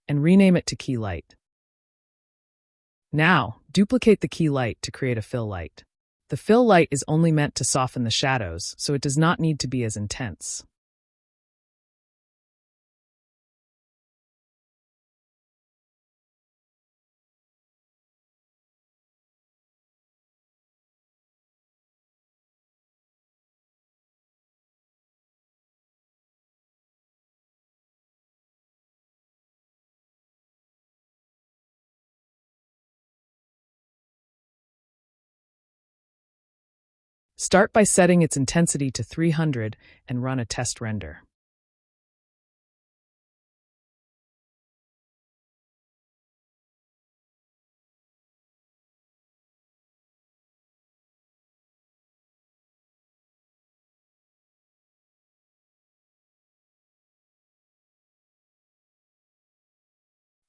and rename it to key light. Now, duplicate the key light to create a fill light. The fill light is only meant to soften the shadows, so it does not need to be as intense. Start by setting its intensity to 300 and run a test render.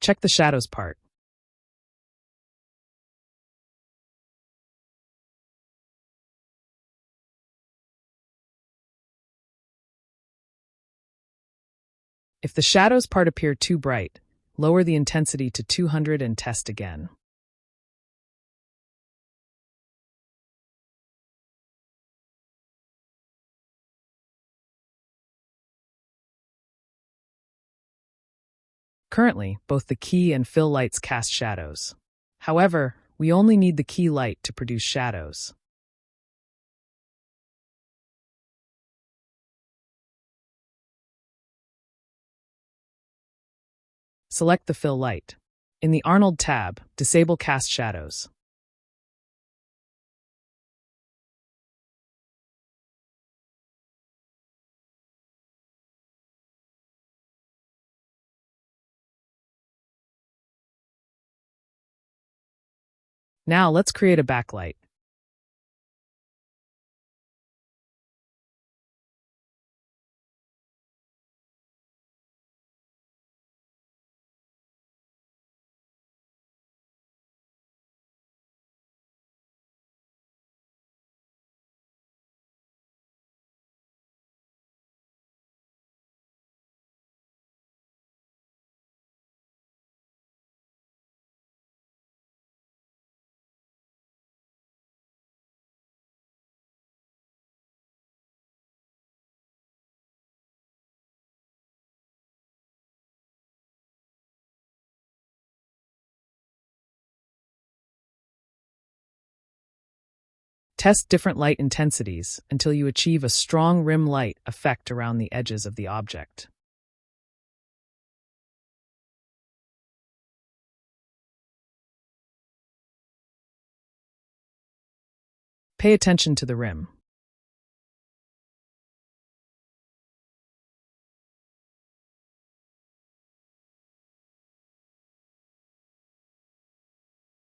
Check the shadows part. If the shadows part appear too bright, lower the intensity to 200 and test again. Currently, both the key and fill lights cast shadows. However, we only need the key light to produce shadows. Select the fill light. In the Arnold tab, disable cast shadows. Now let's create a backlight. Test different light intensities until you achieve a strong rim light effect around the edges of the object. Pay attention to the rim.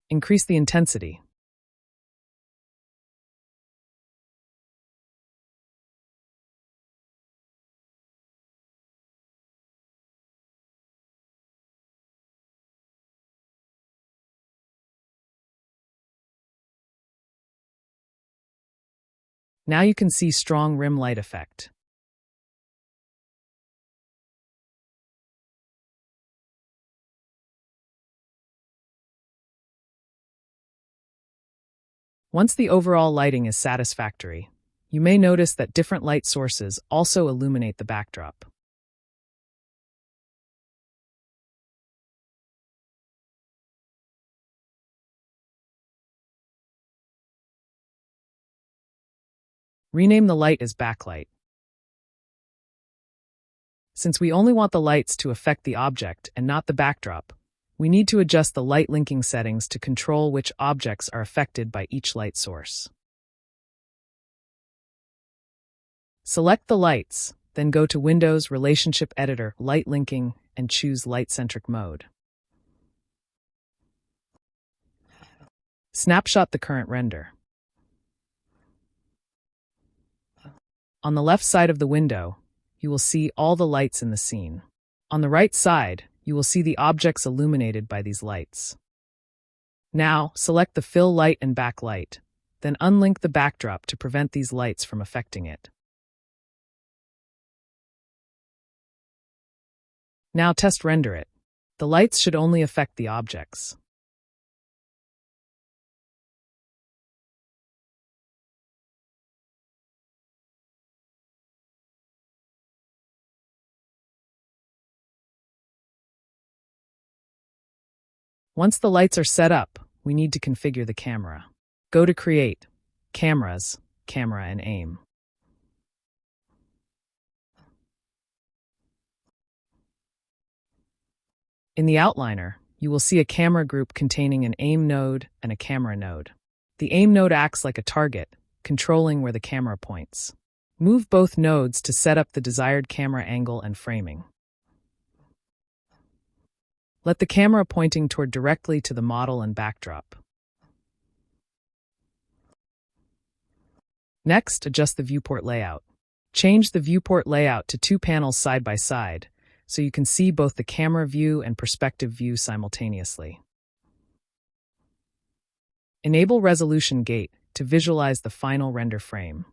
Increase the intensity. Now you can see strong rim light effect. Once the overall lighting is satisfactory, you may notice that different light sources also illuminate the backdrop. Rename the light as backlight. Since we only want the lights to affect the object and not the backdrop, we need to adjust the light linking settings to control which objects are affected by each light source. Select the lights, then go to Windows Relationship Editor, Light Linking, and choose Light-Centric Mode. Snapshot the current render. On the left side of the window, you will see all the lights in the scene. On the right side, you will see the objects illuminated by these lights. Now, select the fill light and backlight, then unlink the backdrop to prevent these lights from affecting it. Now test render it. The lights should only affect the objects. Once the lights are set up, we need to configure the camera. Go to Create, Cameras, Camera and Aim. In the outliner, you will see a camera group containing an aim node and a camera node. The aim node acts like a target, controlling where the camera points. Move both nodes to set up the desired camera angle and framing. Let the camera pointing toward directly to the model and backdrop. Next, adjust the viewport layout. Change the viewport layout to 2 panels side by side, so you can see both the camera view and perspective view simultaneously. Enable Resolution Gate to visualize the final render frame.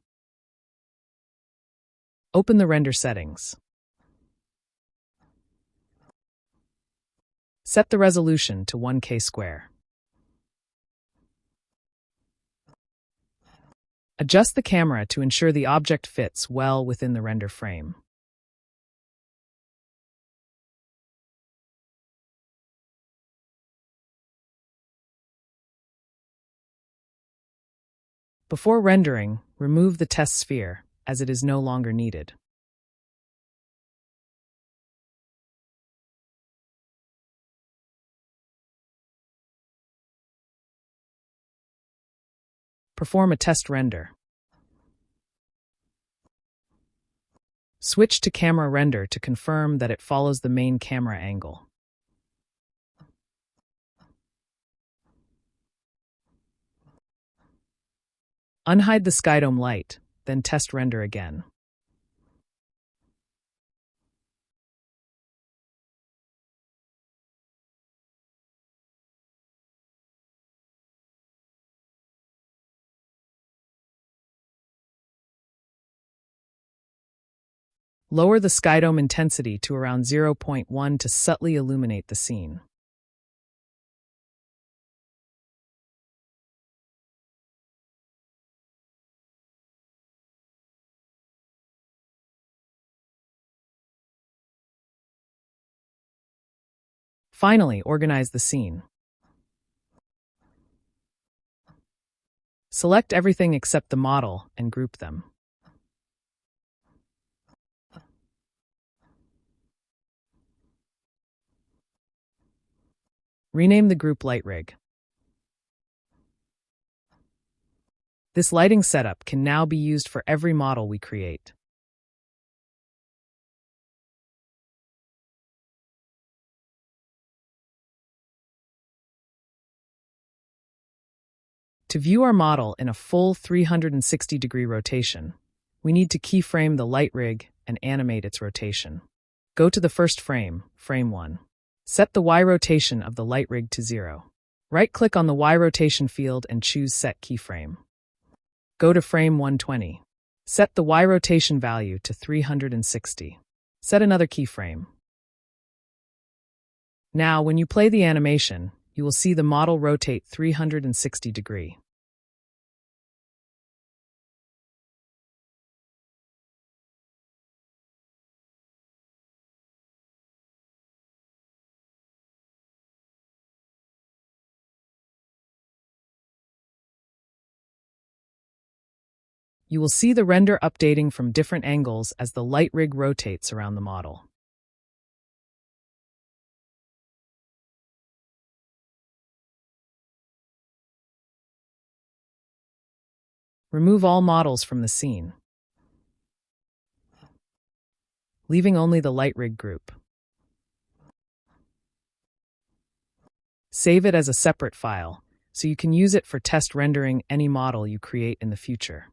Open the render settings. Set the resolution to 1K square. Adjust the camera to ensure the object fits well within the render frame. Before rendering, remove the test sphere, as it is no longer needed. Perform a test render. Switch to camera render to confirm that it follows the main camera angle. Unhide the skydome light, then test render again. Lower the skydome intensity to around 0.1 to subtly illuminate the scene. Finally, organize the scene. Select everything except the model and group them. Rename the group Light Rig. This lighting setup can now be used for every model we create. To view our model in a full 360-degree rotation, we need to keyframe the light rig and animate its rotation. Go to the first frame, frame 1. Set the Y rotation of the light rig to 0. Right-click on the Y rotation field and choose Set Keyframe. Go to frame 120. Set the Y rotation value to 360. Set another keyframe. Now, when you play the animation, you will see the model rotate 360 degrees. You will see the render updating from different angles as the light rig rotates around the model. Remove all models from the scene, leaving only the light rig group. Save it as a separate file, so you can use it for test rendering any model you create in the future.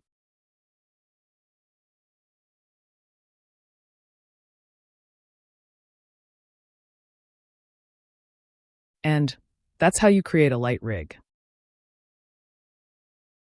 And that's how you create a light rig.